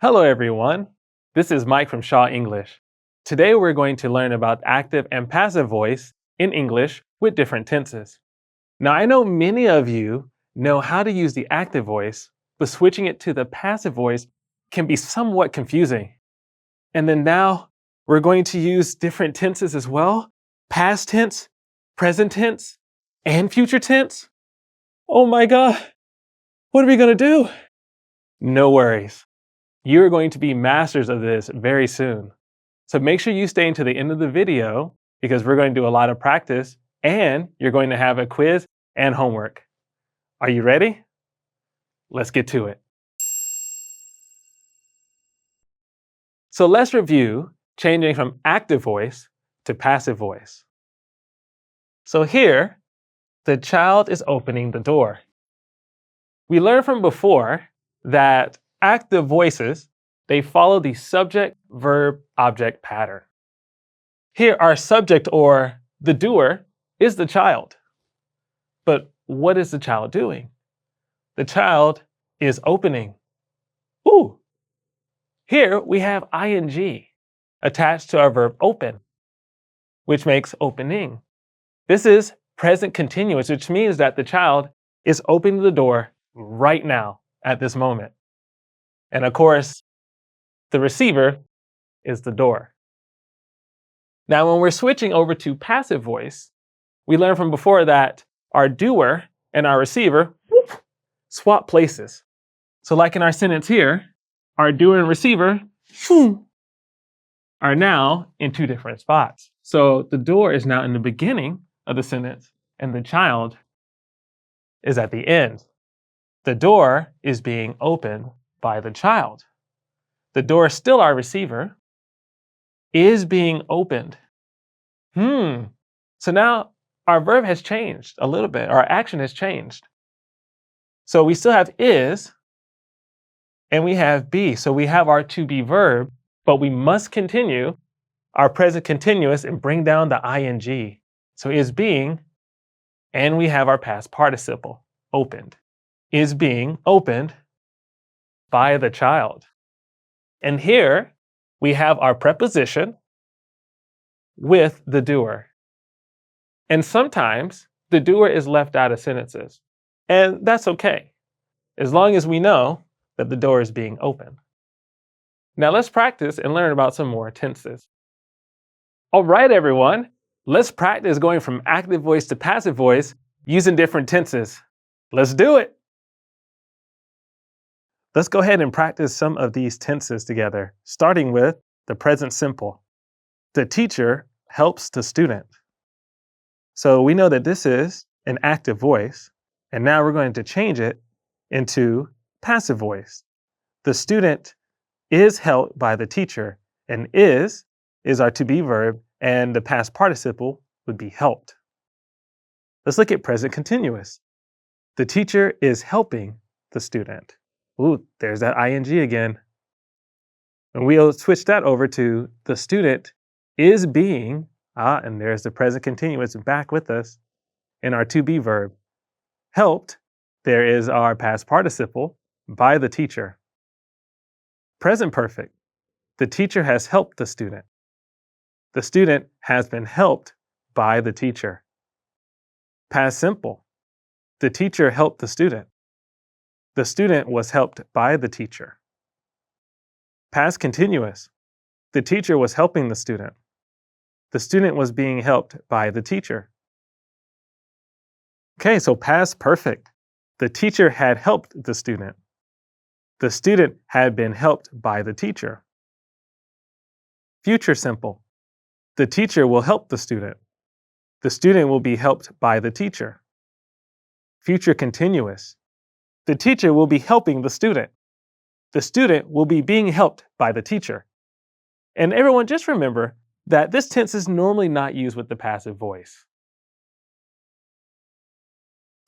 Hello, everyone. This is Mike from Shaw English. Today, we're going to learn about active and passive voice in English with different tenses. Now, I know many of you know how to use the active voice, but switching it to the passive voice can be somewhat confusing. And then now, we're going to use different tenses as well: past tense, present tense, and future tense. Oh my God, what are we going to do? No worries. You're going to be masters of this very soon. So make sure you stay until the end of the video because we're going to do a lot of practice and you're going to have a quiz and homework. Are you ready? Let's get to it. So let's review changing from active voice to passive voice. So here, the child is opening the door. We learned from before that active voices, they follow the subject, verb, object pattern. Here, our subject, or the doer, is the child. But what is the child doing? The child is opening. Ooh! Here we have ing attached to our verb open, which makes opening. This is present continuous, which means that the child is opening the door right now at this moment. And of course, the receiver is the door. Now, when we're switching over to passive voice, we learned from before that our doer and our receiver swap places. So like in our sentence here, our doer and receiver are now in two different spots. So the door is now in the beginning of the sentence and the child is at the end. The door is being opened by the child. The door is still our receiver, is being opened. So now our verb has changed a little bit. Our action has changed. So we still have is and we have be. So we have our to be verb, but we must continue our present continuous and bring down the ing. So is being, and we have our past participle, opened. Is being opened by the child. And here we have our preposition with the doer. And sometimes the doer is left out of sentences. And that's okay, as long as we know that the door is being opened. Now let's practice and learn about some more tenses. All right, everyone, let's practice going from active voice to passive voice using different tenses. Let's do it. Let's go ahead and practice some of these tenses together, starting with the present simple. The teacher helps the student. So we know that this is an active voice, and now we're going to change it into passive voice. The student is helped by the teacher, and is our to be verb, and the past participle would be helped. Let's look at present continuous. The teacher is helping the student. Ooh, there's that ing again. And we'll switch that over to the student is being, and there's the present continuous back with us, in our to be verb. Helped, there is our past participle, by the teacher. Present perfect, the teacher has helped the student. The student has been helped by the teacher. Past simple, the teacher helped the student. The student was helped by the teacher. Past continuous, the teacher was helping the student. The student was being helped by the teacher. Okay, so past perfect, the teacher had helped the student. The student had been helped by the teacher. Future simple, the teacher will help the student. The student will be helped by the teacher. Future continuous, the teacher will be helping the student. The student will be being helped by the teacher. And everyone, just remember that this tense is normally not used with the passive voice.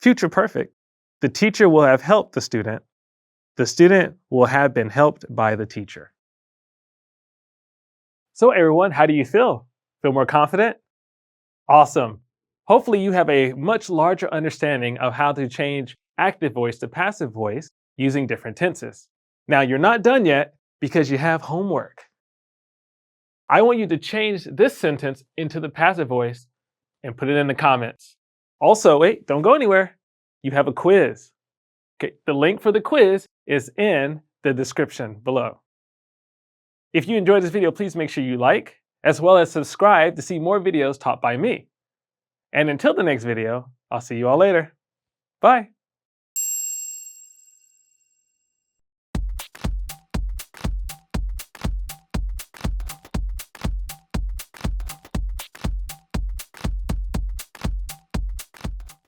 Future perfect, the teacher will have helped the student. The student will have been helped by the teacher. So everyone, how do you feel? Feel more confident? Awesome. Hopefully you have a much larger understanding of how to change active voice to passive voice using different tenses. Now, you're not done yet. because you have homework. I want you to change this sentence into the passive voice and put it in the comments. Also, wait, don't go anywhere. You have a quiz. Okay, the link for the quiz is in the description below. If you enjoyed this video, please make sure you like, as well as subscribe to see more videos taught by me. And until the next video, I'll see you all later. Bye.